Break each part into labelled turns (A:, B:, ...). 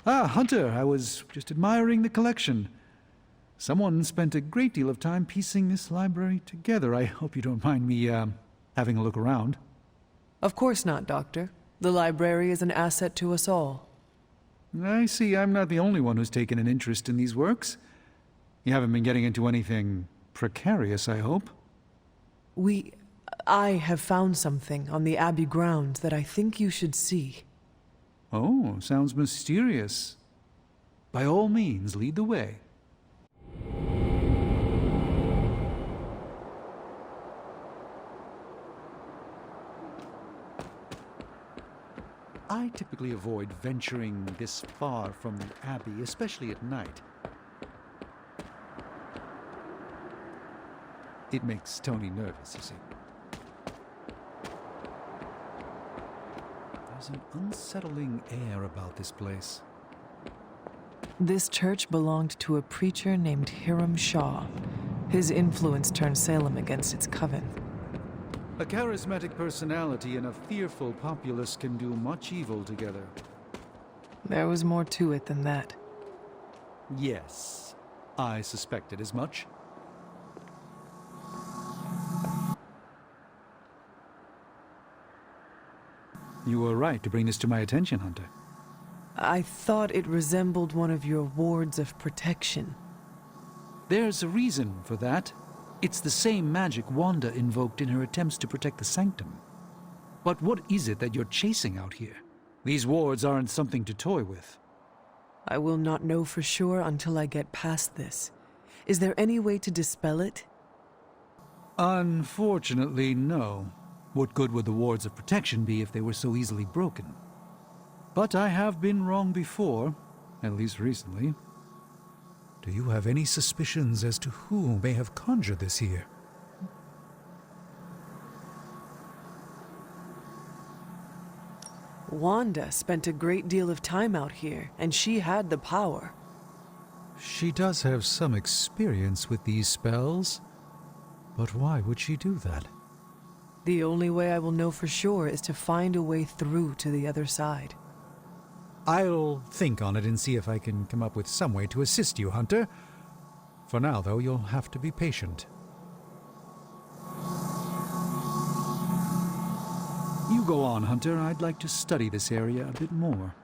A: Ah, Hunter, I was just admiring the collection. Someone spent a great deal of time piecing this library together. I hope you don't mind me, having a look around.
B: Of course not, Doctor. The library is an asset to us all.
A: I see I'm not the only one who's taken an interest in these works. You haven't been getting into anything precarious, I hope?
B: I have found something on the Abbey grounds that I think you should see.
A: Oh, sounds mysterious. By all means, lead the way. I typically avoid venturing this far from the Abbey, especially at night. It makes Tony nervous, you see. There's an unsettling air about this place.
B: This church belonged to a preacher named Hiram Shaw. His influence turned Salem against its coven.
A: A charismatic personality and a fearful populace can do much evil together.
B: There was more to it than that.
A: Yes, I suspected as much. You were right to bring this to my attention, Hunter.
B: I thought it resembled one of your wards of protection.
A: There's a reason for that. It's the same magic Wanda invoked in her attempts to protect the Sanctum. But what is it that you're chasing out here? These wards aren't something to toy with.
B: I will not know for sure until I get past this. Is there any way to dispel it?
A: Unfortunately, no. What good would the wards of protection be if they were so easily broken? But I have been wrong before, at least recently. Do you have any suspicions as to who may have conjured this here?
B: Wanda spent a great deal of time out here, and she had the power.
A: She does have some experience with these spells, but why would she do that?
B: The only way I will know for sure is to find a way through to the other side.
A: I'll think on it and see if I can come up with some way to assist you, Hunter. For now, though, you'll have to be patient. You go on, Hunter. I'd like to study this area a bit more.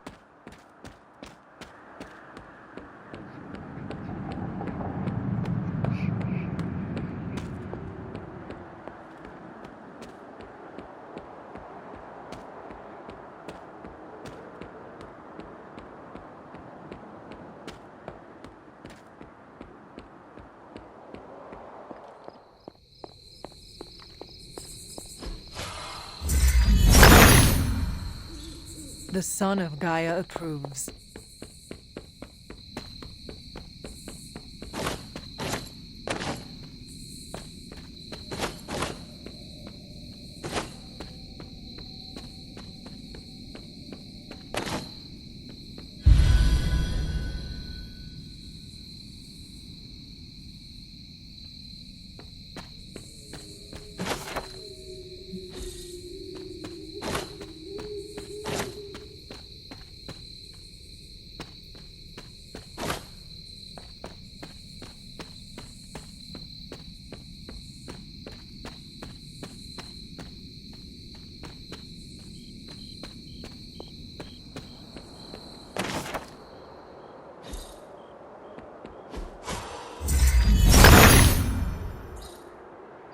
B: The son of Gaia approves.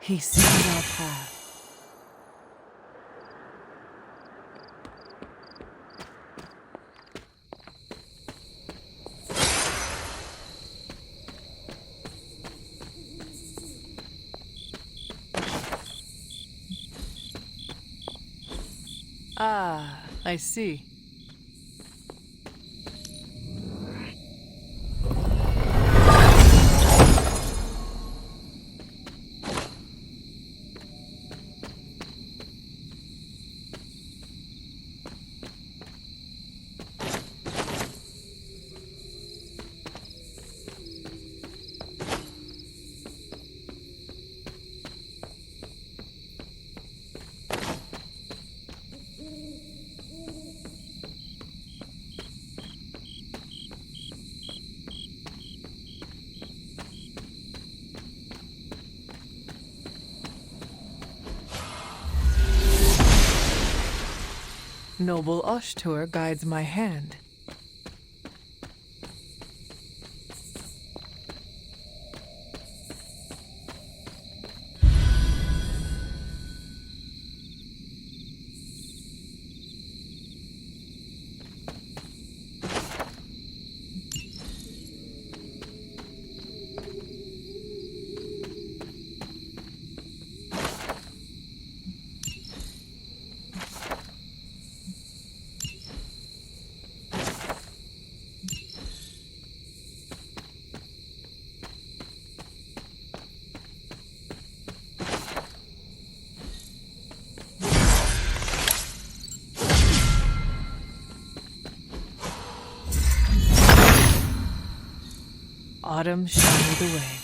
B: He sees our path. Ah, I see. Noble Ushtur guides my hand. Autumn show me the way.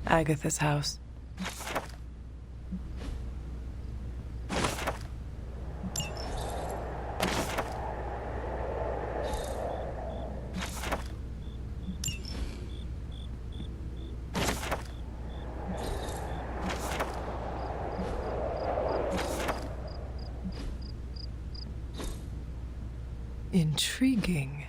B: Agatha's house. Intriguing.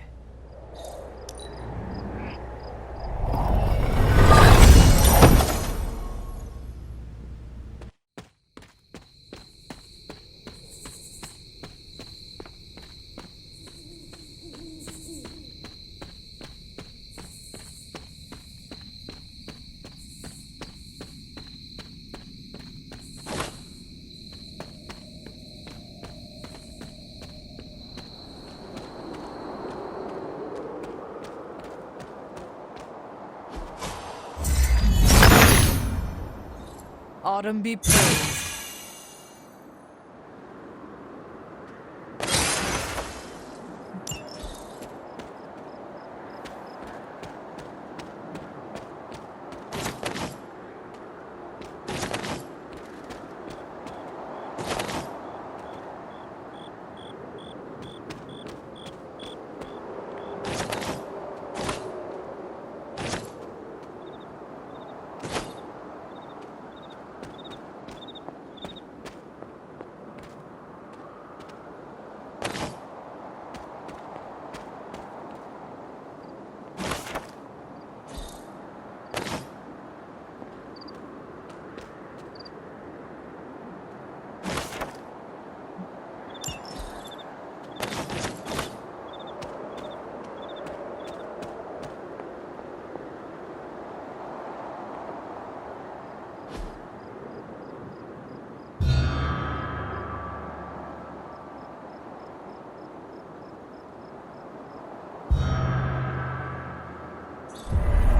B: Autumn be praised.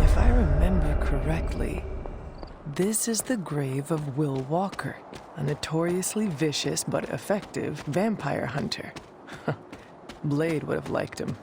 B: If I remember correctly, this is the grave of Will Walker, a notoriously vicious but effective vampire hunter. Blade would have liked him.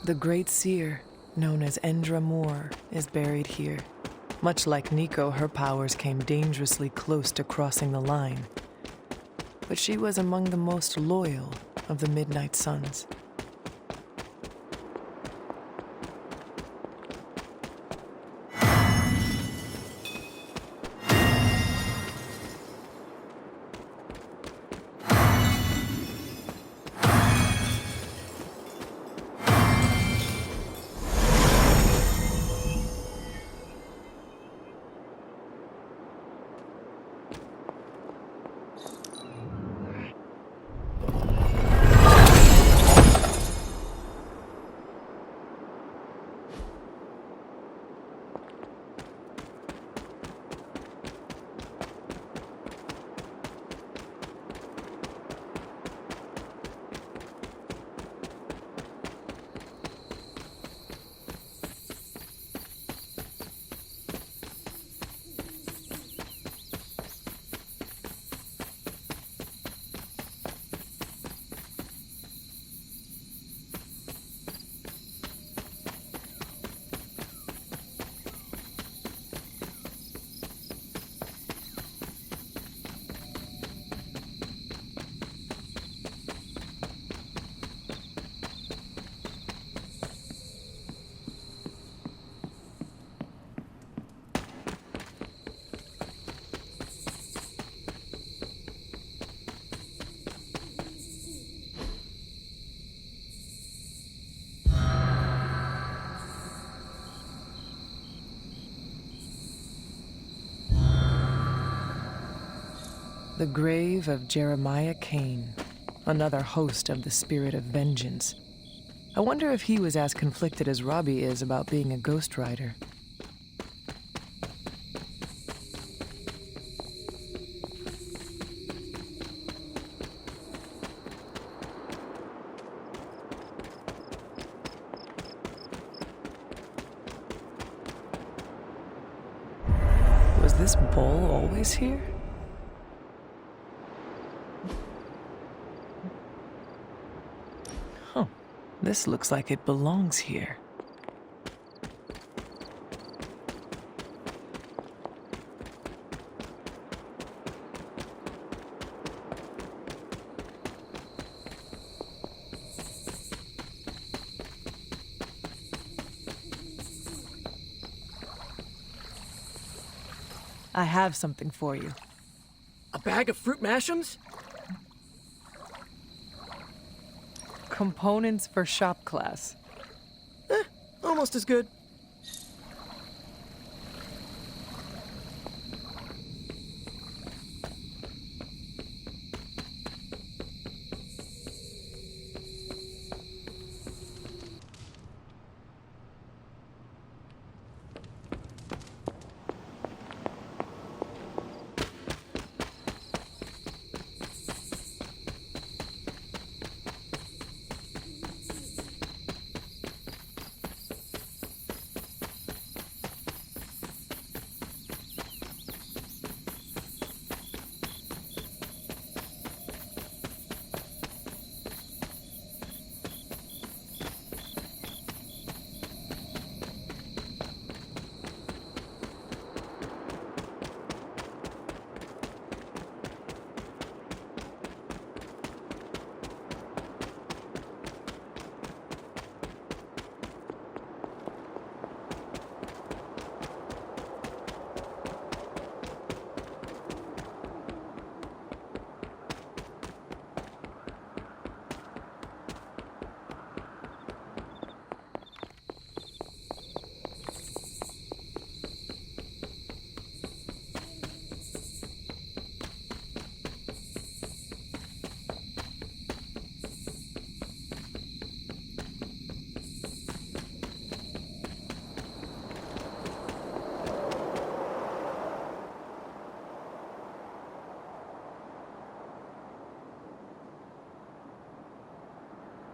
B: The great seer, known as Endra Moore, is buried here. Much like Nico, her powers came dangerously close to crossing the line. But she was among the most loyal of the Midnight Suns. The grave of Jeremiah Cain, another host of the Spirit of Vengeance. I wonder if he was as conflicted as Robbie is about being a Ghost Rider. Was this bowl always here? This looks like it belongs here. I have something for you.
C: A bag of fruit mash'ems?
B: Components for shop class.
C: Almost as good.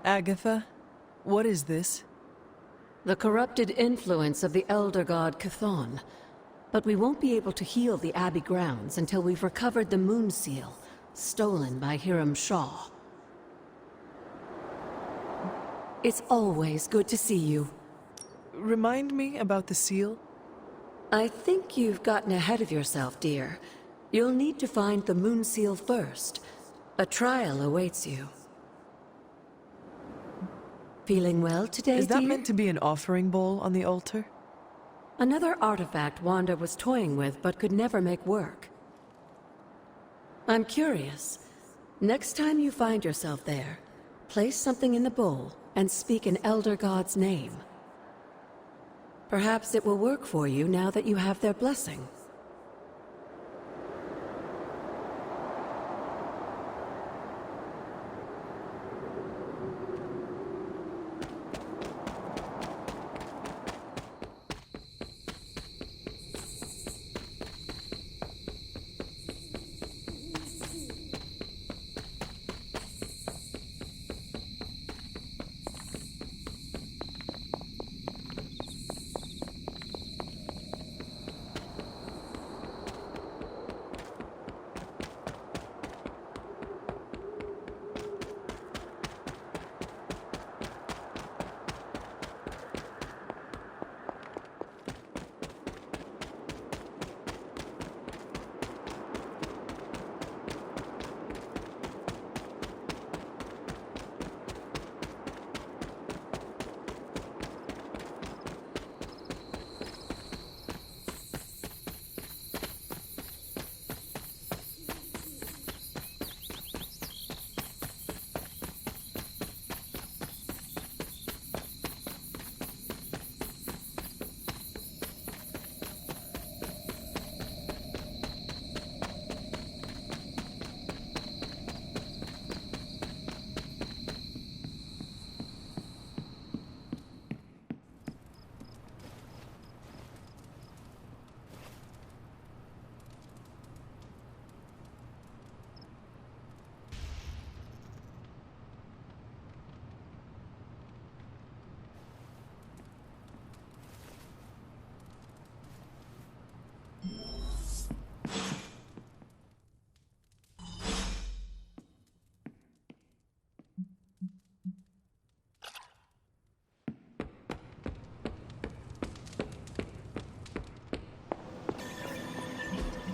B: Agatha, what is this?
D: The corrupted influence of the Elder God Chthon. But we won't be able to heal the Abbey grounds until we've recovered the Moon Seal, stolen by Hiram Shaw. It's always good to see you.
B: Remind me about the seal?
D: I think you've gotten ahead of yourself, dear. You'll need to find the moon seal first. A trial awaits you. Feeling well today,
B: Is that
D: dear?
B: meant to be an offering bowl on the altar?
D: Another artifact Wanda was toying with but could never make work. I'm curious. Next time you find yourself there, place something in the bowl and speak an Elder God's name. Perhaps it will work for you now that you have their blessing.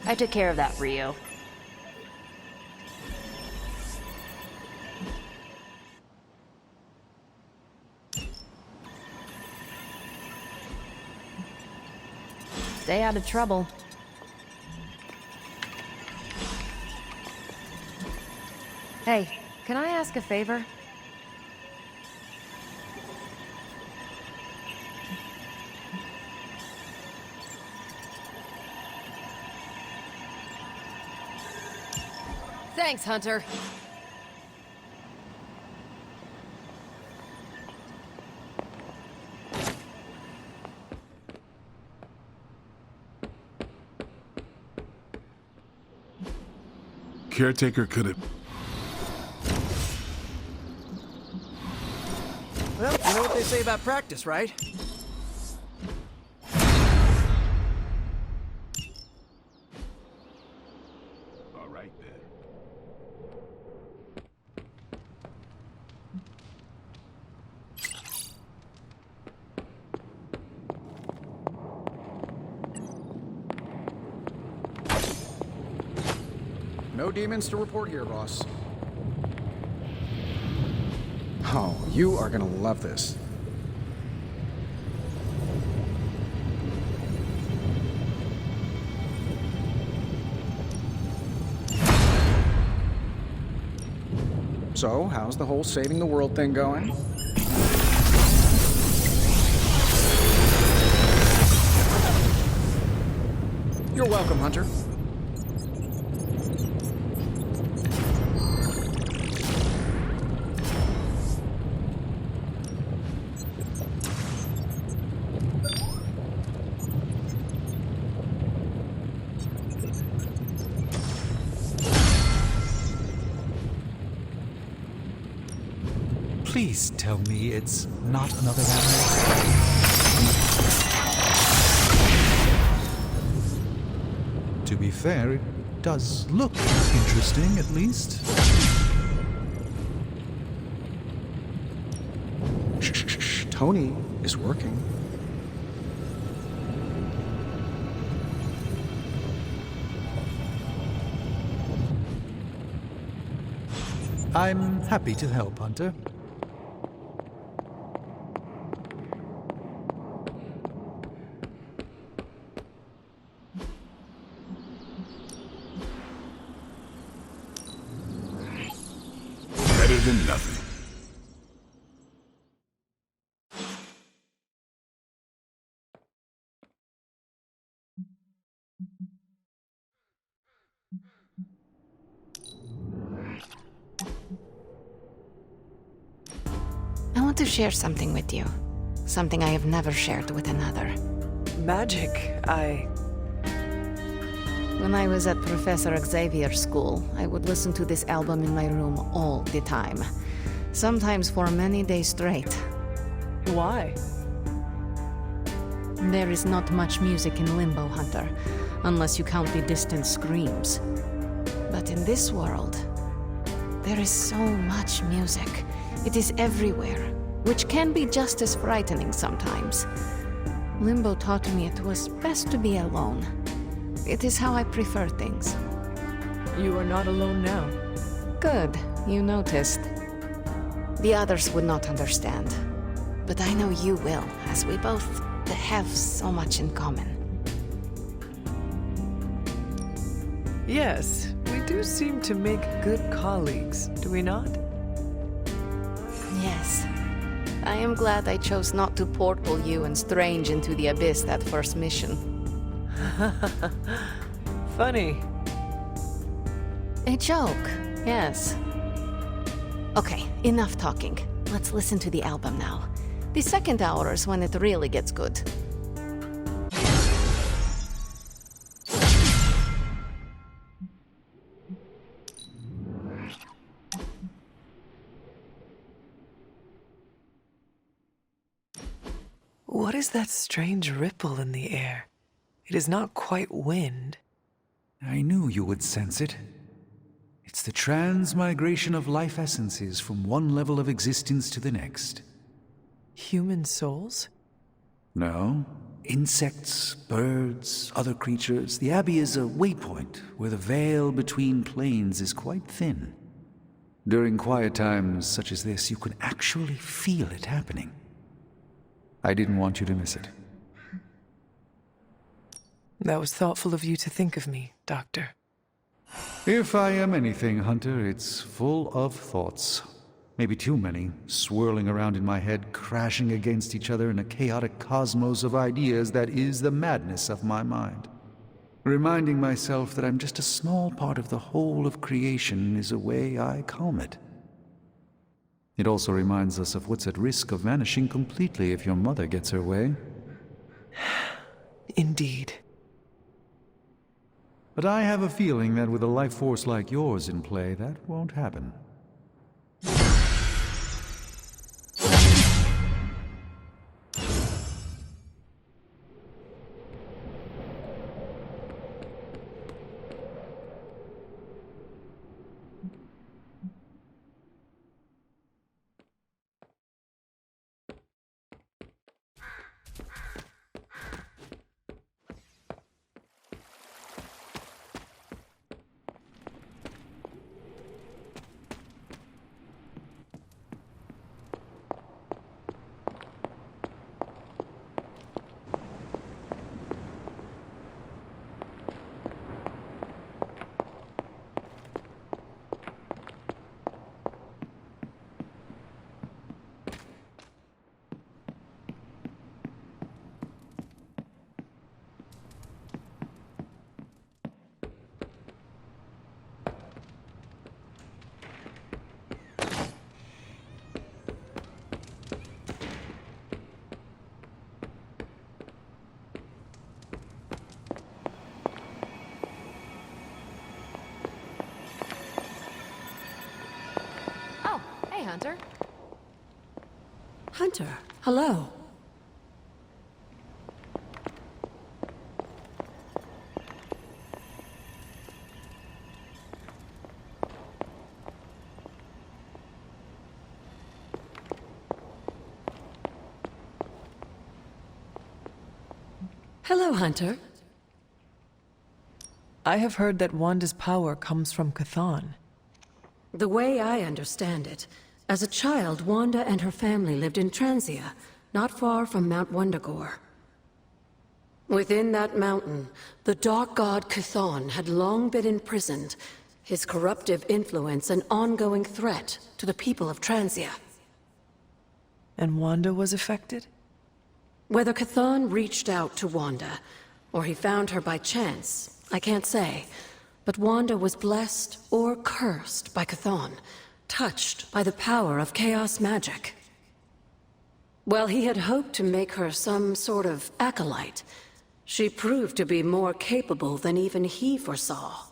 E: I took care of that for you. Stay out of trouble. Hey, can I ask a favor? Thanks, Hunter.
F: Caretaker could have...
C: Well, you know what they say about practice, right?
F: All right, then.
G: No demons to report here, boss. Oh, you are gonna love this. So, how's the whole saving the world thing going? You're welcome, Hunter.
A: Please tell me it's not another animal. To be fair, it does look interesting, at least.
G: Tony is working.
A: I'm happy to help, Hunter.
F: Better than nothing.
H: I want to share something with you. Something I have never shared with another.
B: Magic,
H: When I was at Professor Xavier's school, I would listen to this album in my room all the time. Sometimes for many days straight.
B: Why?
H: There is not much music in Limbo, Hunter, unless you count the distant screams. But in this world, there is so much music. It is everywhere, which can be just as frightening sometimes. Limbo taught me it was best to be alone. It is how I prefer things.
B: You are not alone now.
H: Good, you noticed. The others would not understand. But I know you will, as we both have so much in common.
B: Yes, we do seem to make good colleagues, do we not?
H: Yes. I am glad I chose not to portal you and Strange into the Abyss that first mission.
B: Funny.
H: A joke, yes. Okay, enough talking. Let's listen to the album now. The second hour is when it really gets good.
B: What is that strange ripple in the air? It is not quite wind.
A: I knew you would sense it. It's the transmigration of life essences from one level of existence to the next.
B: Human souls?
A: No. Insects, birds, other creatures. The Abbey is a waypoint where the veil between planes is quite thin. During quiet times such as this, you can actually feel it happening. I didn't want you to miss it.
B: That was thoughtful of you to think of me, Doctor.
A: If I am anything, Hunter, it's full of thoughts. Maybe too many, swirling around in my head, crashing against each other in a chaotic cosmos of ideas that is the madness of my mind. Reminding myself that I'm just a small part of the whole of creation is a way I calm it. It also reminds us of what's at risk of vanishing completely if your mother gets her way.
B: Indeed.
A: But I have a feeling that with a life force like yours in play, that won't happen.
E: Oh, hey, Hunter.
D: Hunter, hello. Hello, Hunter.
B: I have heard that Wanda's power comes from Chthon.
D: The way I understand it, as a child, Wanda and her family lived in Transia, not far from Mount Wundagore. Within that mountain, the dark god Chthon had long been imprisoned, his corruptive influence an ongoing threat to the people of Transia.
B: And Wanda was affected?
D: Whether Chthon reached out to Wanda, or he found her by chance, I can't say. But Wanda was blessed or cursed by Chthon, touched by the power of chaos magic. While he had hoped to make her some sort of acolyte, she proved to be more capable than even he foresaw.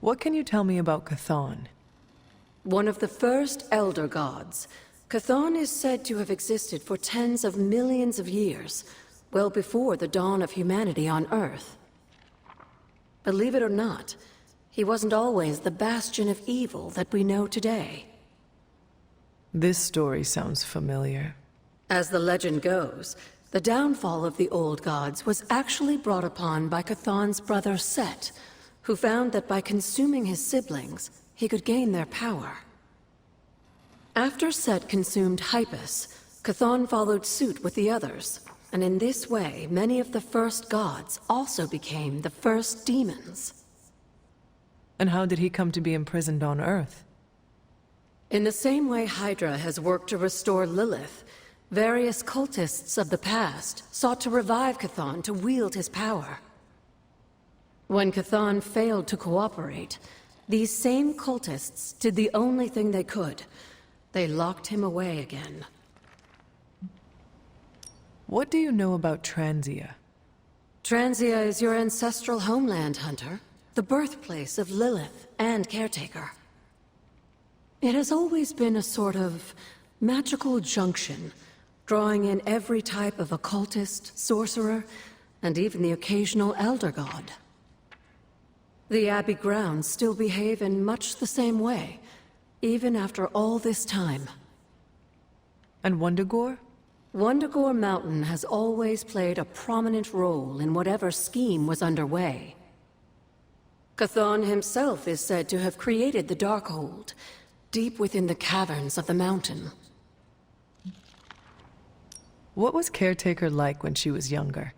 B: What can you tell me about Chthon?
D: One of the first Elder Gods, Chthon is said to have existed for tens of millions of years, well before the dawn of humanity on Earth. Believe it or not, he wasn't always the bastion of evil that we know today.
B: This story sounds familiar.
D: As the legend goes, the downfall of the old gods was actually brought upon by Chthon's brother Set, who found that by consuming his siblings, he could gain their power. After Set consumed Hypus, Chthon followed suit with the others, and in this way, many of the first gods also became the first demons.
B: And how did he come to be imprisoned on Earth?
D: In the same way Hydra has worked to restore Lilith, various cultists of the past sought to revive Chthon to wield his power. When Chthon failed to cooperate, these same cultists did the only thing they could. They locked him away again.
B: What do you know about Transia?
D: Transia is your ancestral homeland, Hunter. The birthplace of Lilith and Caretaker. It has always been a sort of magical junction, drawing in every type of occultist, sorcerer, and even the occasional Elder God. The Abbey grounds still behave in much the same way, even after all this time.
B: And Wundagore?
D: Wundagore Mountain has always played a prominent role in whatever scheme was underway. Chthon himself is said to have created the Darkhold, deep within the caverns of the mountain.
B: What was Caretaker like when she was younger?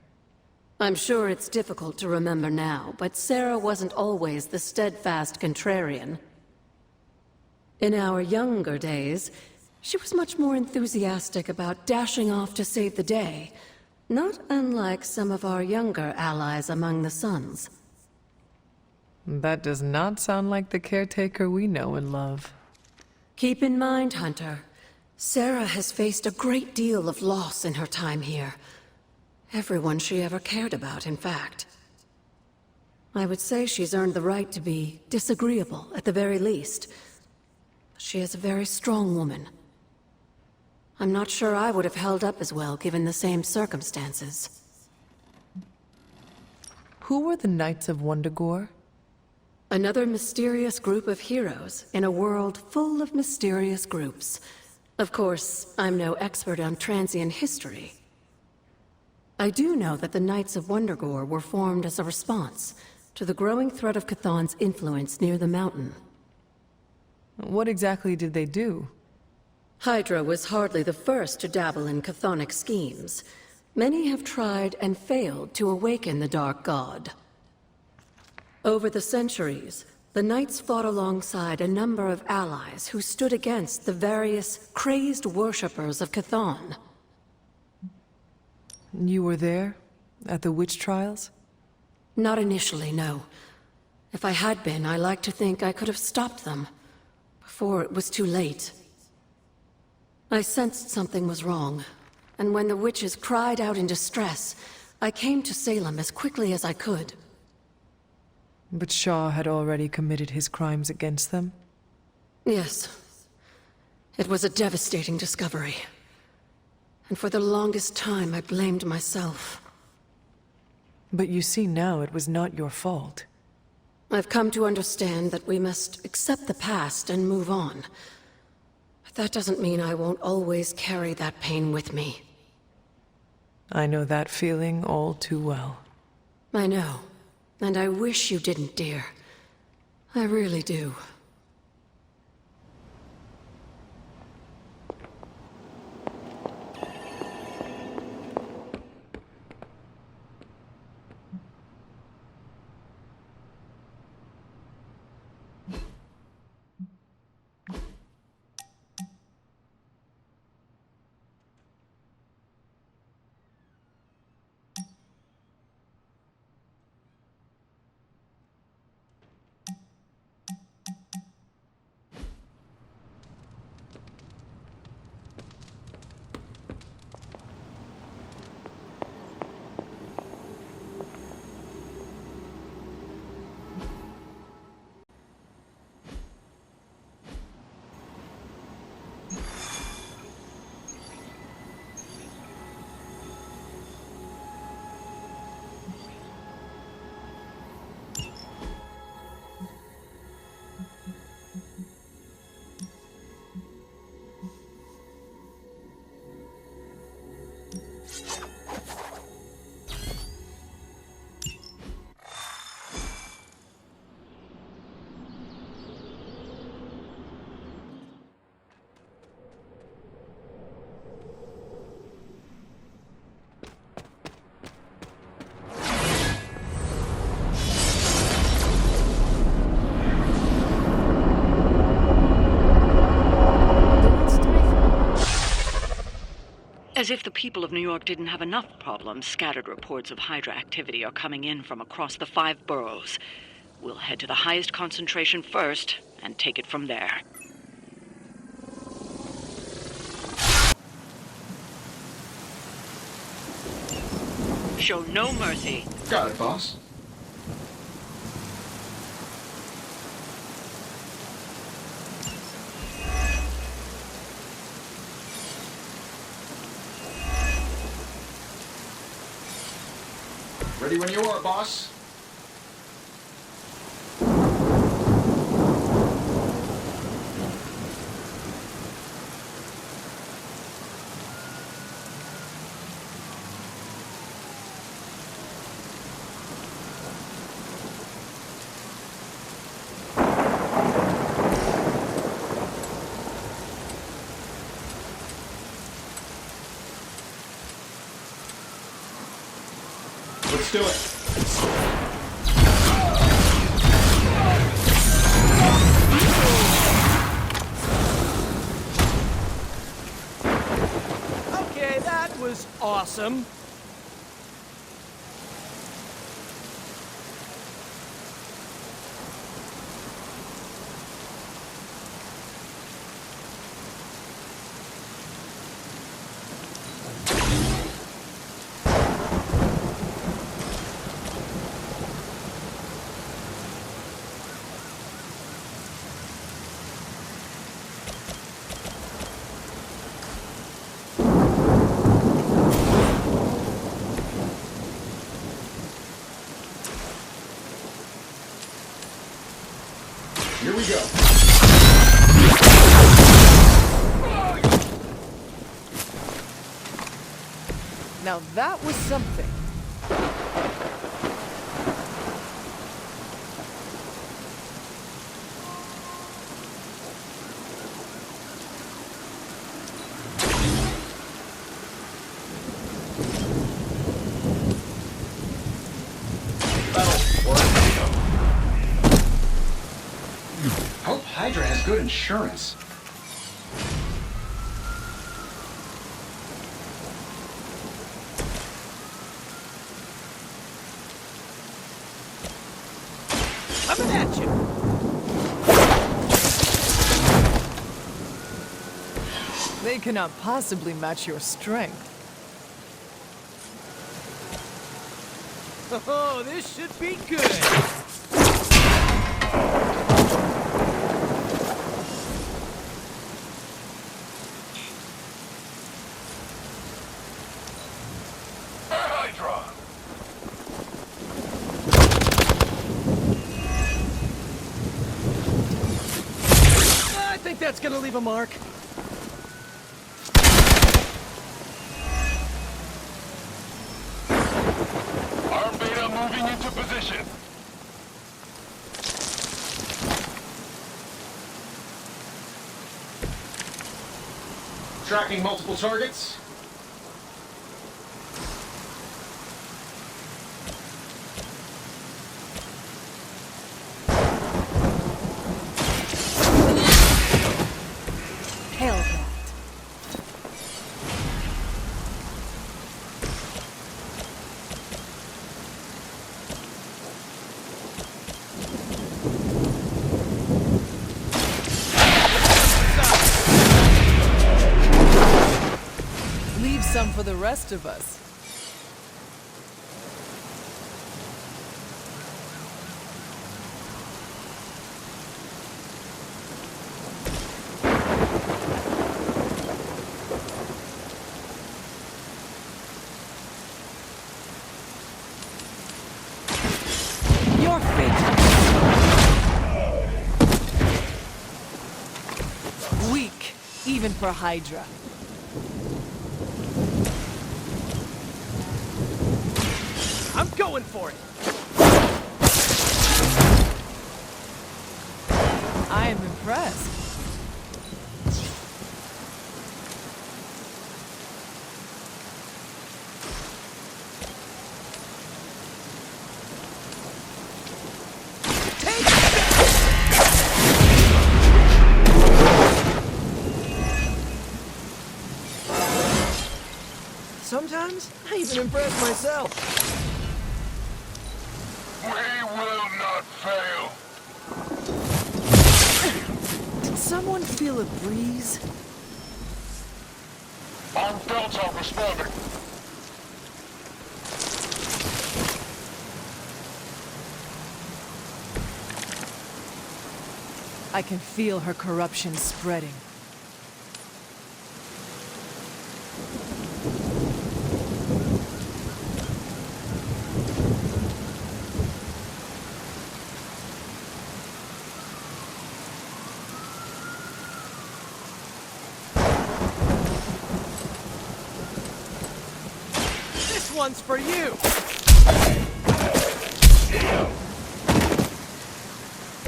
D: I'm sure it's difficult to remember now, but Sarah wasn't always the steadfast contrarian. In our younger days, she was much more enthusiastic about dashing off to save the day, not unlike some of our younger allies among the Suns.
B: That does not sound like the Caretaker we know and love.
D: Keep in mind, Hunter, Sarah has faced a great deal of loss in her time here. Everyone she ever cared about, in fact. I would say she's earned the right to be disagreeable, at the very least. She is a very strong woman. I'm not sure I would have held up as well given the same circumstances.
B: Who were the Knights of Wundagore?
D: Another mysterious group of heroes in a world full of mysterious groups. Of course, I'm no expert on Transian history. I do know that the Knights of Wundagore were formed as a response to the growing threat of Chthon's influence near the mountain.
B: What exactly did they do?
D: Hydra was hardly the first to dabble in chthonic schemes. Many have tried and failed to awaken the Dark God. Over the centuries, the Knights fought alongside a number of allies who stood against the various crazed worshippers of Chthon.
B: You were there? At the witch trials?
D: Not initially, no. If I had been, I like to think I could have stopped them, before it was too late. I sensed something was wrong, and when the witches cried out in distress, I came to Salem as quickly as I could.
B: But Shaw had already committed his crimes against them?
D: Yes. It was a devastating discovery. And for the longest time, I blamed myself.
B: But you see now it was not your fault.
D: I've come to understand that we must accept the past and move on. But that doesn't mean I won't always carry that pain with me.
B: I know that feeling all too well.
D: I know. And I wish you didn't, dear. I really do.
I: As if the people of New York didn't have enough problems, scattered reports of Hydra activity are coming in from across the 5 boroughs. We'll head to the highest concentration first, and take it from there. Show no mercy.
G: Got it, boss. Ready when you are, boss. Let's do it.
C: Okay, that was awesome.
G: Here we go.
C: Now that was something.
G: Hope Hydra has good insurance.
C: Coming at you.
B: They cannot possibly match your strength.
C: Oh, this should be good.
F: Hydra!
C: I think that's gonna leave a mark.
F: Moving into position.
G: Tracking multiple targets.
B: Hellcat.
C: Leave some for the rest of us. You're fake. Weak, even for Hydra. I'm going for it. I am impressed. Take Sometimes I even impress myself.
F: We will not fail.
C: Did someone feel a breeze?
F: On Delta responding.
C: I can feel her corruption spreading. This one's for you!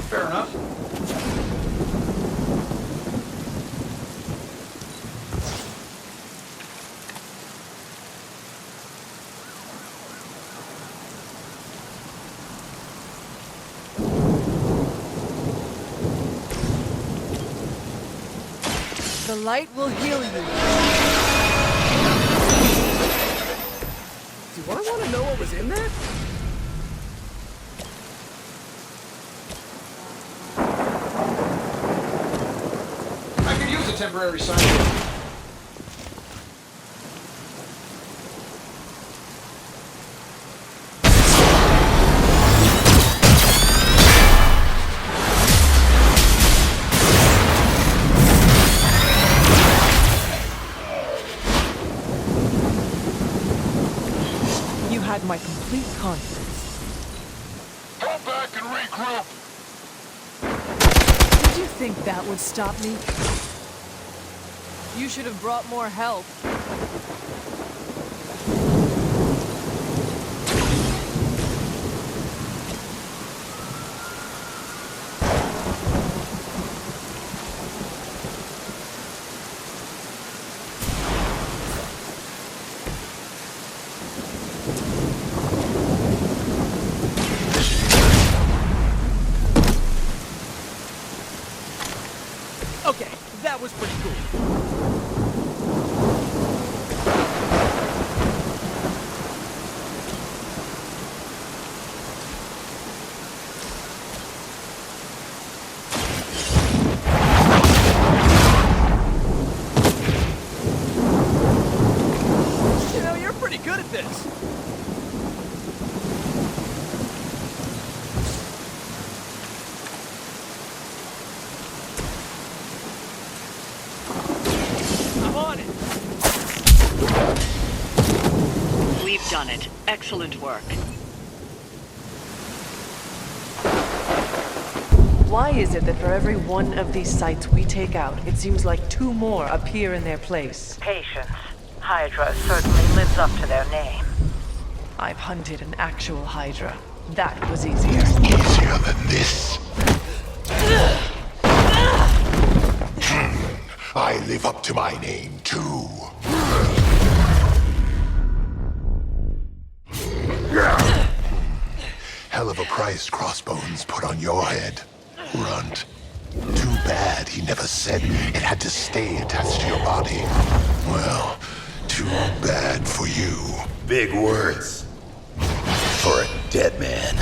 G: Fair enough.
C: The light will heal you.
G: Do I want to know what was in there? I could use a temporary sign.
C: You had my complete confidence.
F: Go back and regroup.
C: Did you think that would stop me? You should have brought more help. Okay, that was pretty cool. You know, you're pretty good at this. I'm on it.
I: We've done it. Excellent work.
B: Why is it that for every one of these sites we take out, it seems like two more appear in their place?
J: Patience. Hydra certainly lives up to their name.
B: I've hunted an actual Hydra. That was easier.
F: Easier than this. I live up to my name, too. Hell of a price Crossbones put on your head, Runt. Too bad he never said it had to stay attached to your body. Well, too bad for you.
J: Big words. For a dead man.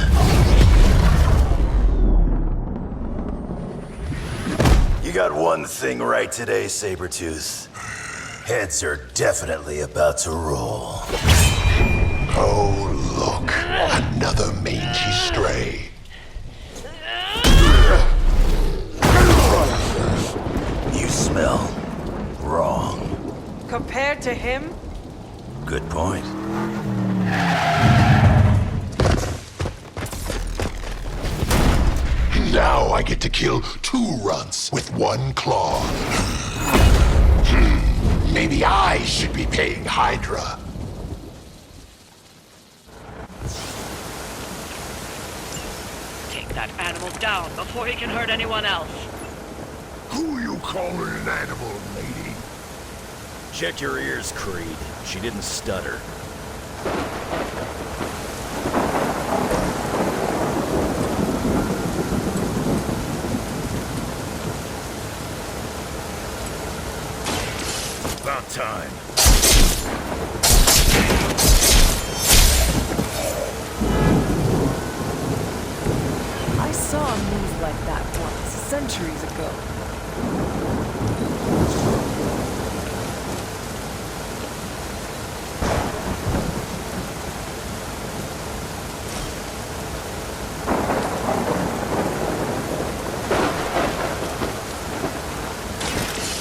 J: You got one thing right today, Sabretooth. Heads are definitely about to roll.
F: Oh, look. Another mangy stray.
J: You smell wrong.
B: Compared to him,
J: Good point.
F: Now I get to kill 2 runts with 1 claw. Maybe I should be paying Hydra.
I: Take that animal down before he can hurt anyone else.
F: Who you calling an animal, lady?
J: Check your ears, Creed. She didn't stutter. About time.
B: I saw a move like that once, centuries ago.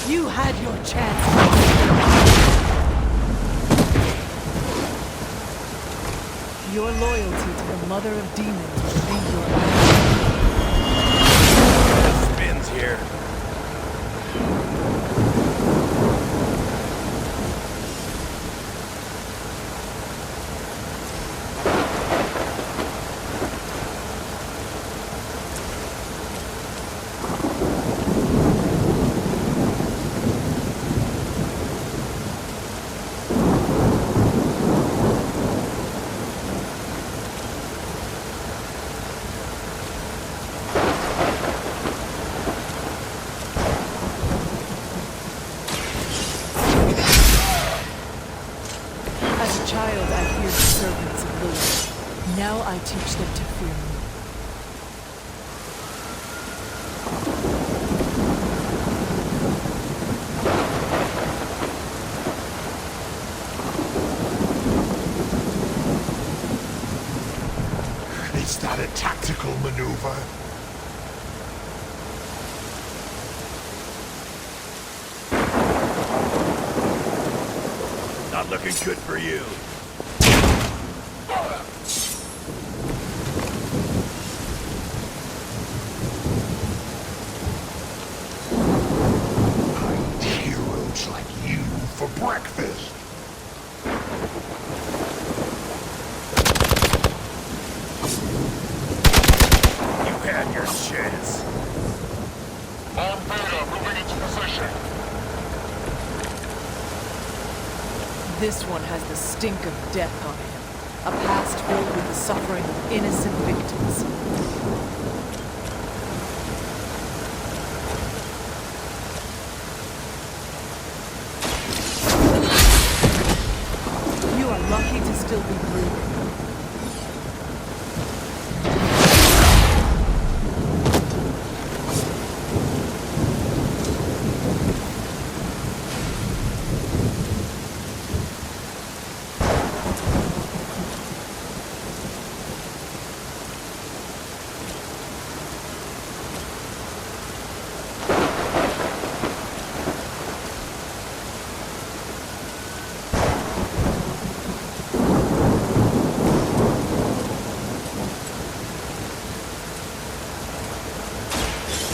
B: You had your chance. Your loyalty to the Mother of Demons will be your
J: Spins here.
B: As a child, I feared the servants of Lilith. Now I teach them to fear me.
F: Is that a tactical maneuver?
J: Not looking good for you.
F: I eat heroes like you for breakfast.
J: You had your chance.
F: On Beta, moving into position.
B: This one has the stink of death on him. A past filled with the suffering of innocent victims. You are lucky to still be breathing.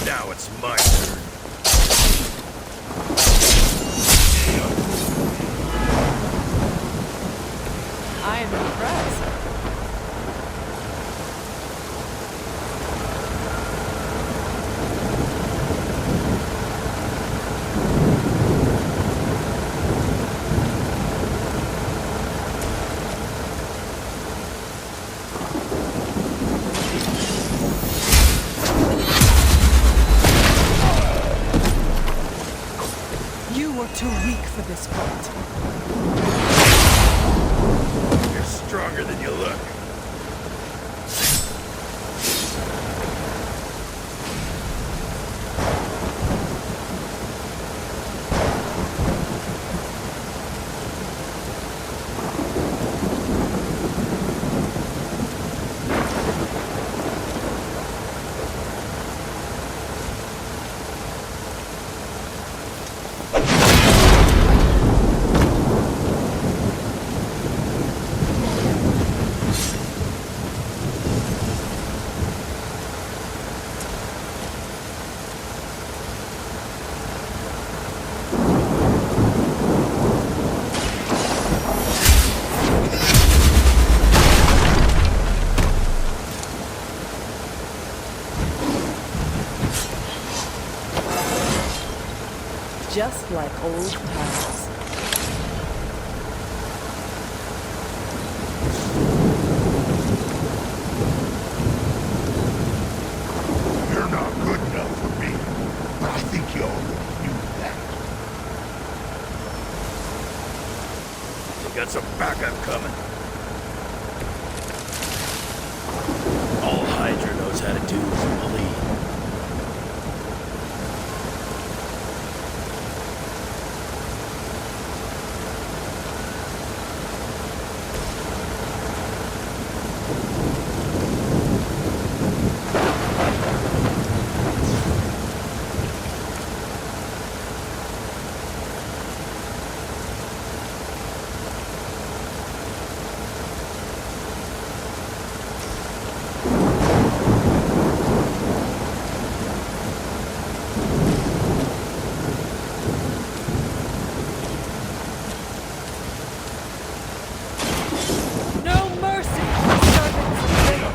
J: Now it's my turn.
B: I am impressed. weak for this cult.
J: You're stronger than you look.
B: Just like old times.
F: You're not good enough for me, but I think you already knew that.
J: You got some backup coming. All Hydra knows how to do is bleed.
B: No mercy, servants of Baal.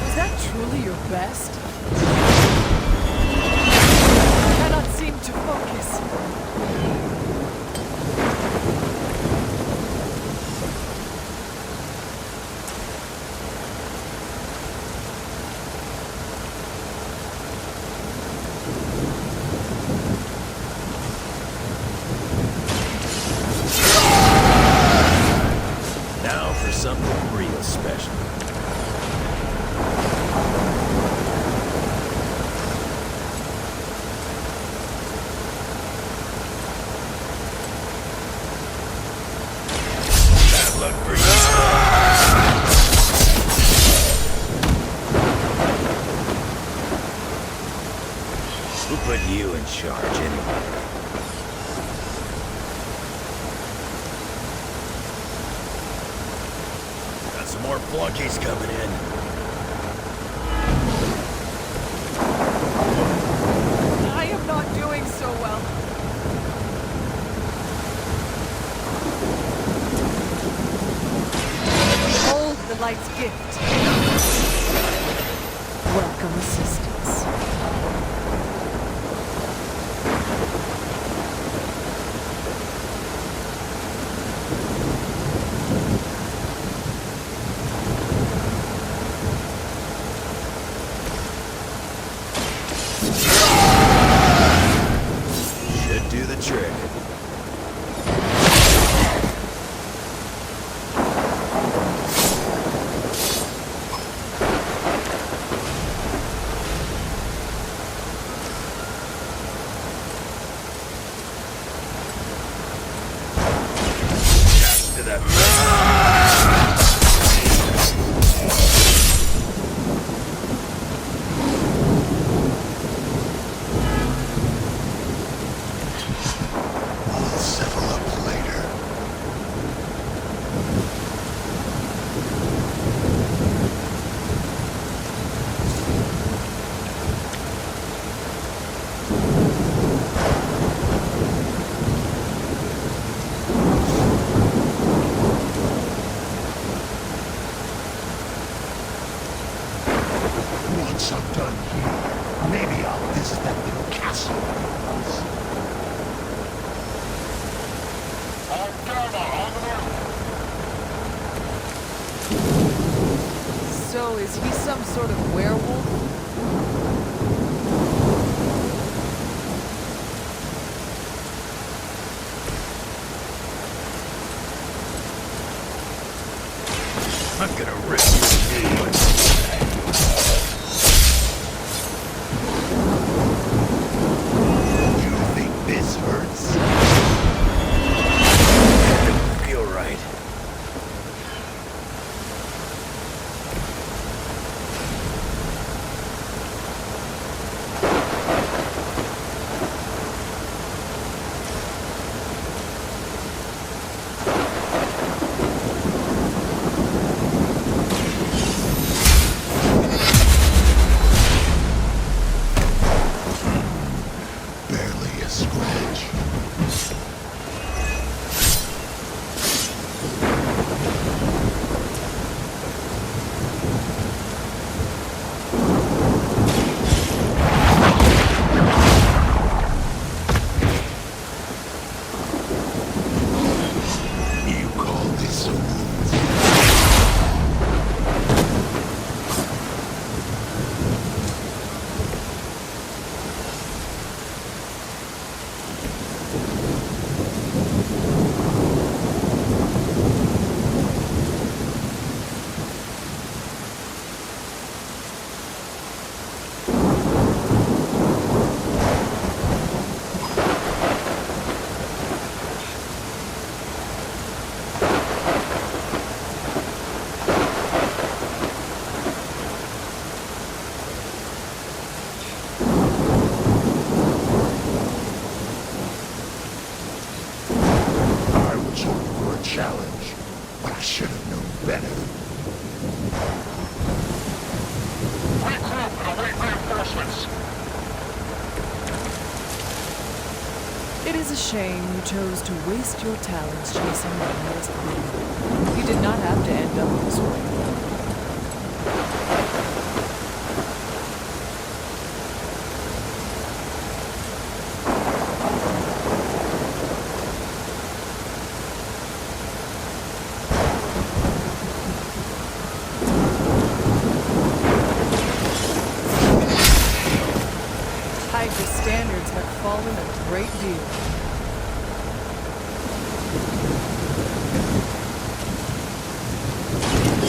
B: Was that truly your best? I cannot seem to focus.
J: Now for something real special. Bad luck for you. Who put you in charge anyway? Got some more flunkies coming in.
B: I am not doing so well. Behold the light's gift. Welcome assistance.
J: Should do the trick. Back to that.
F: We'll settle up later. Once I'm done here, maybe I'll visit that little castle of yours.
B: So is he some sort of werewolf?
J: I'm gonna rip you a new one.
F: You think this hurts?
J: Doesn't feel right.
F: Barely a scratch. You call this a wound? I was hoping for a challenge, but I should have known better. Regroup and await reinforcements.
B: It is a shame you chose to waste your talents chasing the nearest queen. You did not have to end up this way. Hydra standards have fallen a great deal.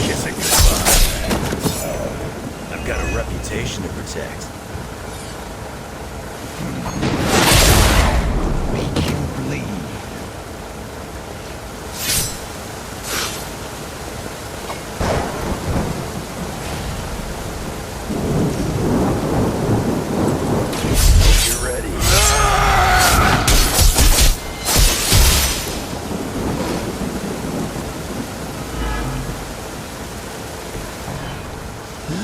J: Kiss it goodbye. I've got a reputation to protect.
F: Make you bleed.
J: You're ready.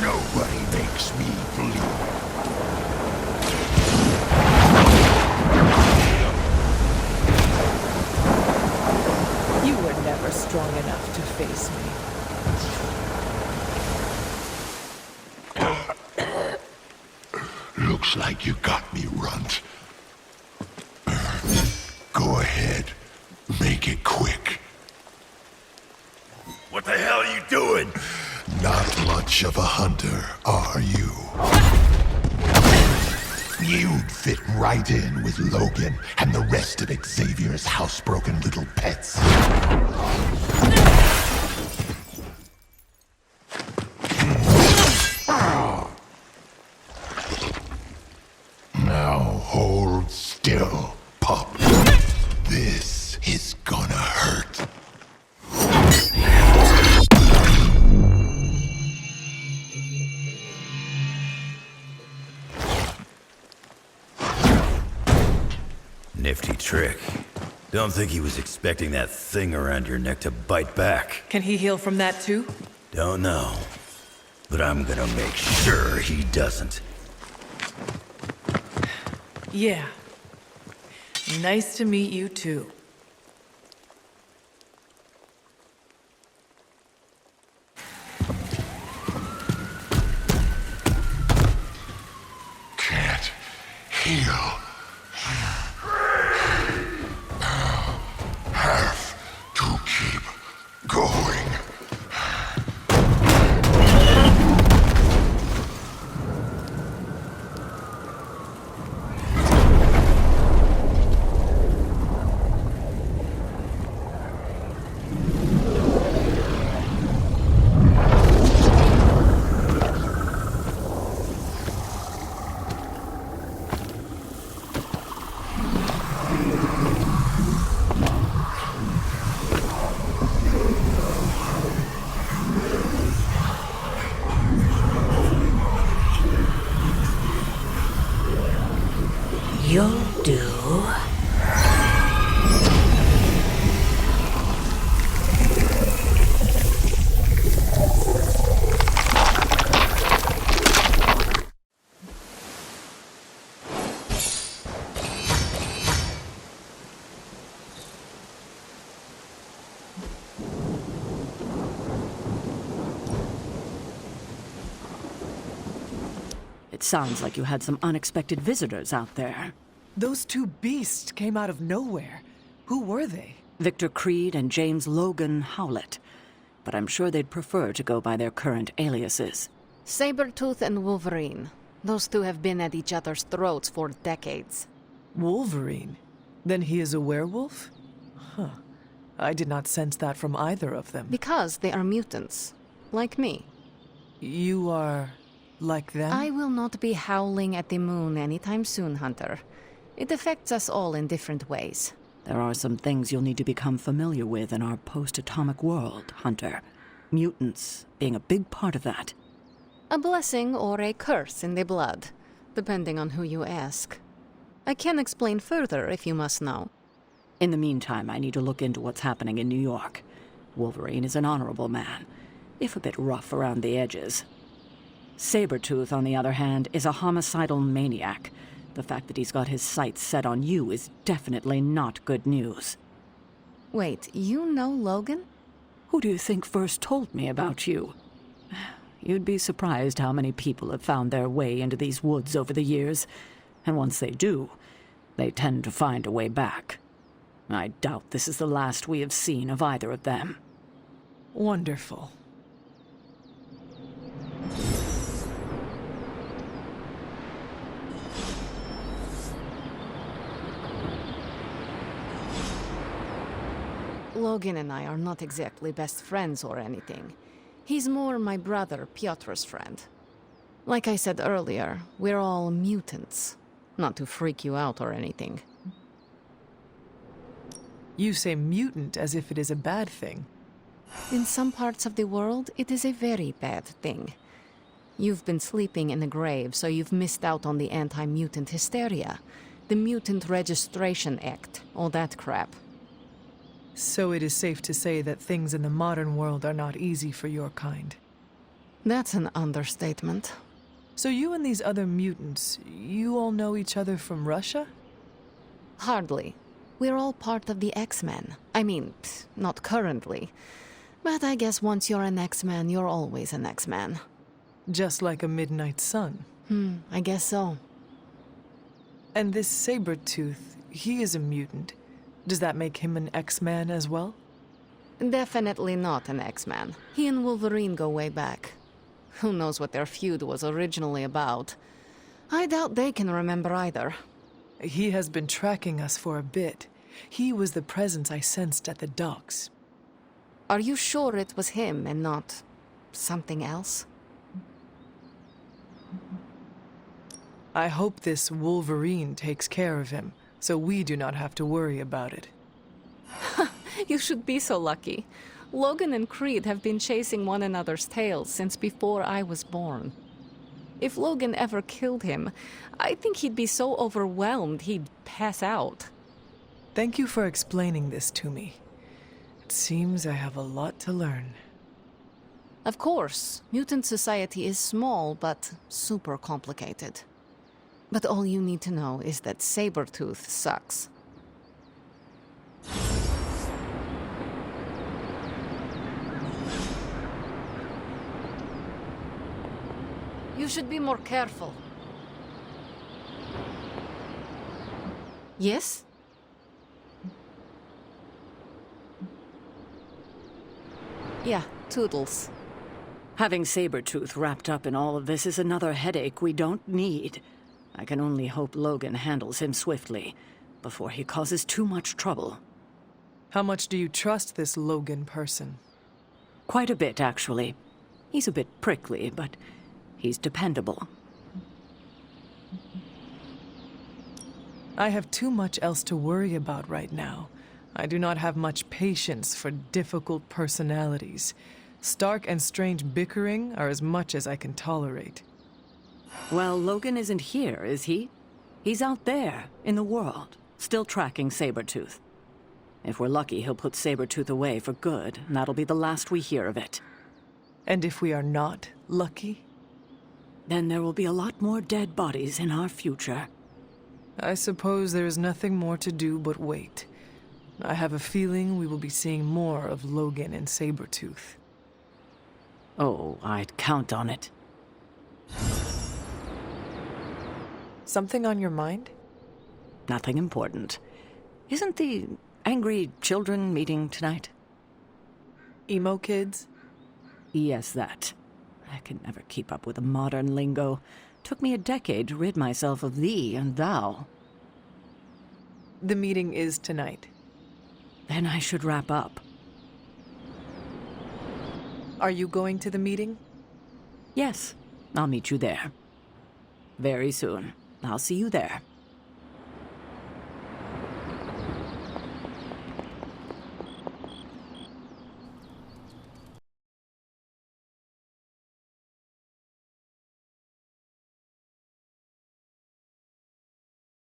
F: Nobody makes me bleed.
B: You were never strong enough to face me.
F: Looks like you got me, Runt. Go ahead. Make it quick.
J: What the hell are you doing?
F: Not much of a hunter, are you? You'd fit right in with Logan and the rest of Xavier's housebroken little pets. Now hold still, pup. This is gonna hurt.
J: Nifty trick. Don't think he was expecting that thing around your neck to bite back.
B: Can he heal from that too?
J: Don't know. But I'm gonna make sure he doesn't.
B: Yeah. Nice to meet you too.
F: Can't heal. Have to keep going.
I: You'll do. It sounds like you had some unexpected visitors out there.
B: Those two beasts came out of nowhere. Who were they?
I: Victor Creed and James Logan Howlett. But I'm sure they'd prefer to go by their current aliases.
H: Sabretooth and Wolverine. Those two have been at each other's throats for decades.
B: Wolverine? Then he is a werewolf? Huh. I did not sense that from either of them.
H: Because they are mutants. Like me.
B: You are... like them?
H: I will not be howling at the moon anytime soon, Hunter. It affects us all in different ways.
I: There are some things you'll need to become familiar with in our post-atomic world, Hunter. Mutants being a big part of that.
H: A blessing or a curse in the blood, depending on who you ask. I can explain further if you must know.
I: In the meantime, I need to look into what's happening in New York. Wolverine is an honorable man, if a bit rough around the edges. Sabretooth, on the other hand, is a homicidal maniac. The fact that he's got his sights set on you is definitely not good news.
H: Wait, you know Logan?
I: Who do you think first told me about you? You'd be surprised how many people have found their way into these woods over the years, and once they do, they tend to find a way back. I doubt this is the last we have seen of either of them.
B: Wonderful.
H: Logan and I are not exactly best friends or anything. He's more my brother Piotr's friend. Like I said earlier, we're all mutants. Not to freak you out or anything.
B: You say mutant as if it is a bad thing.
H: In some parts of the world, it is a very bad thing. You've been sleeping in a grave, so you've missed out on the anti-mutant hysteria. The Mutant Registration Act, all that crap.
B: So it is safe to say that things in the modern world are not easy for your kind.
H: That's an understatement.
B: So you and these other mutants, you all know each other from Russia?
H: Hardly. We're all part of the X-Men. I mean, not currently. But I guess once you're an X-Man, you're always an X-Man.
B: Just like a midnight sun.
H: I guess so.
B: And this Sabretooth, he is a mutant. Does that make him an X-Man as well?
H: Definitely not an X-Man. He and Wolverine go way back. Who knows what their feud was originally about? I doubt they can remember either.
B: He has been tracking us for a bit. He was the presence I sensed at the docks.
H: Are you sure it was him and not something else?
B: I hope this Wolverine takes care of him, so we do not have to worry about it.
H: You should be so lucky. Logan and Creed have been chasing one another's tails since before I was born. If Logan ever killed him, I think he'd be so overwhelmed he'd pass out.
B: Thank you for explaining this to me. It seems I have a lot to learn.
H: Of course, mutant society is small, but super complicated. But all you need to know is that Sabretooth sucks. You should be more careful. Yes? Yeah, toodles.
I: Having Sabretooth wrapped up in all of this is another headache we don't need. I can only hope Logan handles him swiftly, before he causes too much trouble.
B: How much do you trust this Logan person?
I: Quite a bit, actually. He's a bit prickly, but he's dependable.
B: I have too much else to worry about right now. I do not have much patience for difficult personalities. Stark and Strange bickering are as much as I can tolerate.
I: Well, Logan isn't here, is he? He's out there, in the world, still tracking Sabretooth. If we're lucky, he'll put Sabretooth away for good, and that'll be the last we hear of it.
B: And if we are not lucky?
I: Then there will be a lot more dead bodies in our future.
B: I suppose there is nothing more to do but wait. I have a feeling we will be seeing more of Logan and Sabretooth.
I: Oh, I'd count on it.
B: Something on your mind?
I: Nothing important. Isn't the angry children meeting tonight?
B: Emo kids?
I: Yes, that. I can never keep up with the modern lingo. Took me a decade to rid myself of thee and thou.
B: The meeting is tonight.
I: Then I should wrap up.
B: Are you going to the meeting?
I: Yes, I'll meet you there. Very soon. I'll see you there.